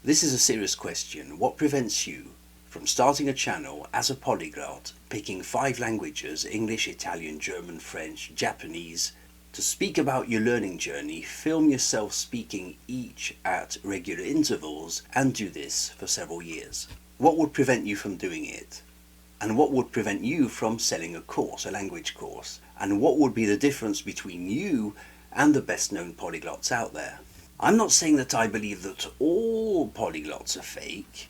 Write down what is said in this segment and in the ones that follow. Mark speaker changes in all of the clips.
Speaker 1: This is a serious question. What prevents you from starting a channel as a polyglot, picking 5 languages, English, Italian, German, French, Japanese, to speak about your learning journey, film yourself speaking each at regular intervals, and do this for several years? What would prevent you from doing it? And what would prevent you from selling a course, a language course? And what would be the difference between you and the best known polyglots out there? I'm not saying that I believe that all polyglots are fake.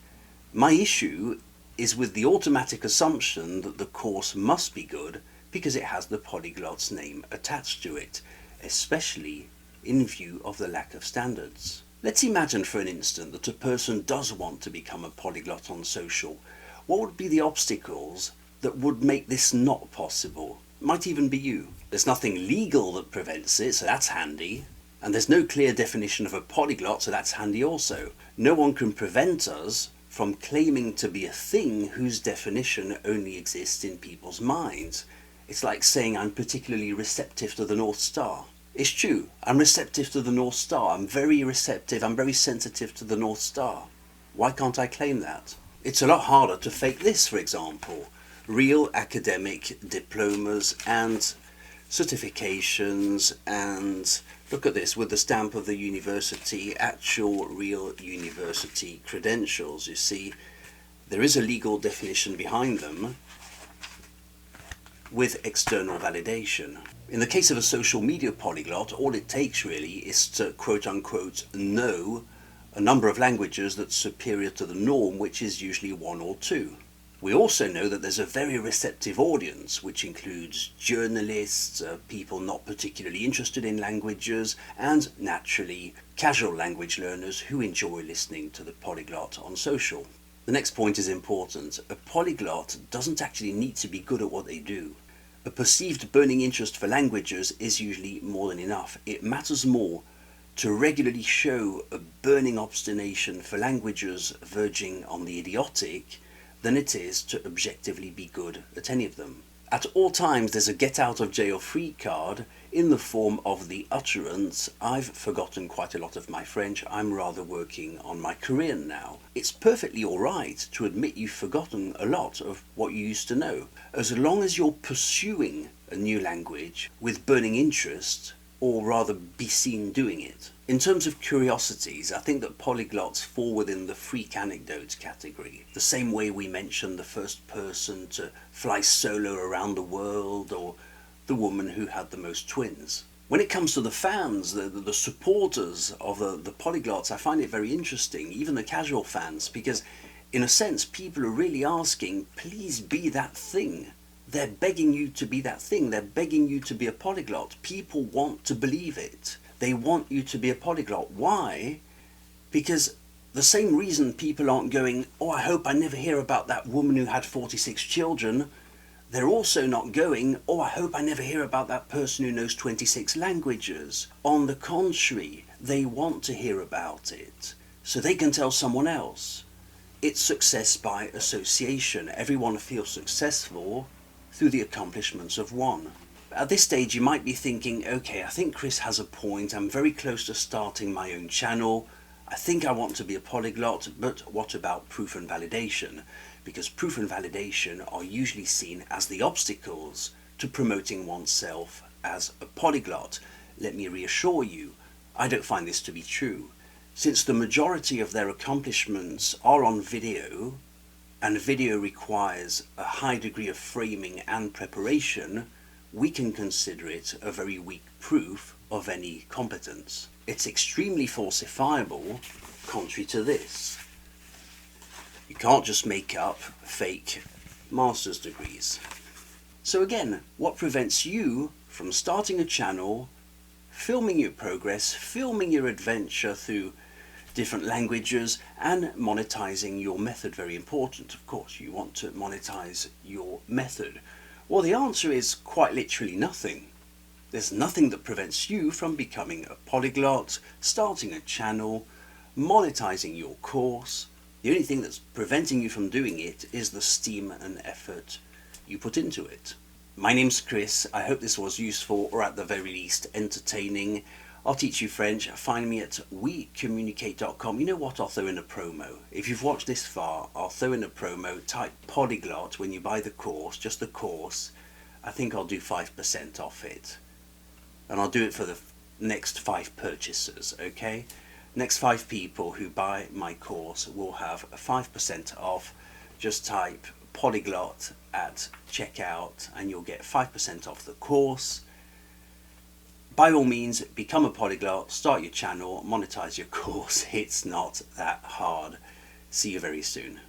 Speaker 1: My issue is with the automatic assumption that the course must be good because it has the polyglot's name attached to it, especially in view of the lack of standards. Let's imagine for an instant that a person does want to become a polyglot on social. What would be the obstacles that would make this not possible? Might even be you. There's nothing legal that prevents it, so that's handy. And there's no clear definition of a polyglot, so that's handy also. No one can prevent us from claiming to be a thing whose definition only exists in people's minds. It's like saying I'm particularly receptive to the North Star. It's true, I'm receptive to the North Star. I'm very receptive, I'm very sensitive to the North Star. Why can't I claim that? It's a lot harder to fake this, for example. Real academic diplomas and certifications, and look at this, with the stamp of the university, actual real university credentials. You see, there is a legal definition behind them with external validation. In the case of a social media polyglot, all it takes really is to quote-unquote know a number of languages that's superior to the norm, which is usually 1 or 2. We also know that there's a very receptive audience, which includes journalists, people not particularly interested in languages, and naturally casual language learners who enjoy listening to the polyglot on social. The next point is important. A polyglot doesn't actually need to be good at what they do. A perceived burning interest for languages is usually more than enough. It matters more to regularly show a burning obstination for languages verging on the idiotic than it is to objectively be good at any of them. At all times there's a get out of jail free card in the form of the utterance, "I've forgotten quite a lot of my French, I'm rather working on my Korean now." It's perfectly alright to admit you've forgotten a lot of what you used to know, as long as you're pursuing a new language with burning interest, or rather be seen doing it. In terms of curiosities, I think that polyglots fall within the freak anecdote category, the same way we mentioned the first person to fly solo around the world, or the woman who had the most twins. When it comes to the fans, the supporters of the polyglots, I find it very interesting, even the casual fans, because in a sense people are really asking, please be that thing. They're begging you to be that thing. They're begging you to be a polyglot. People want to believe it. They want you to be a polyglot. Why? Because the same reason people aren't going, "Oh, I hope I never hear about that woman who had 46 children." They're also not going, "Oh, I hope I never hear about that person who knows 26 languages." On the contrary, they want to hear about it so they can tell someone else. It's success by association. Everyone feels successful through the accomplishments of one. At this stage you might be thinking, okay, I think Chris has a point, I'm very close to starting my own channel, I think I want to be a polyglot, but what about proof and validation? Because proof and validation are usually seen as the obstacles to promoting oneself as a polyglot. Let me reassure you, I don't find this to be true. Since the majority of their accomplishments are on video, and video requires a high degree of framing and preparation, we can consider it a very weak proof of any competence. It's extremely falsifiable, contrary to this. You can't just make up fake master's degrees. So again, what prevents you from starting a channel, filming your progress, filming your adventure through different languages, and monetizing your method? Very important, of course, you want to monetize your method. Well, the answer is quite literally nothing. There's nothing that prevents you from becoming a polyglot, starting a channel, monetizing your course. The only thing that's preventing you from doing it is the steam and effort you put into it. My name's Chris. I hope this was useful, or at the very least entertaining. I'll teach you French. Find me at OuiCommunicate.com. You know what? I'll throw in a promo. If you've watched this far, I'll throw in a promo. Type polyglot when you buy the course, just the course. I think I'll do 5% off it. And I'll do it for the next 5 purchasers, okay? Next 5 people who buy my course will have 5% off. Just type polyglot at checkout and you'll get 5% off the course. By all means, become a polyglot, start your channel, monetize your course. It's not that hard. See you very soon.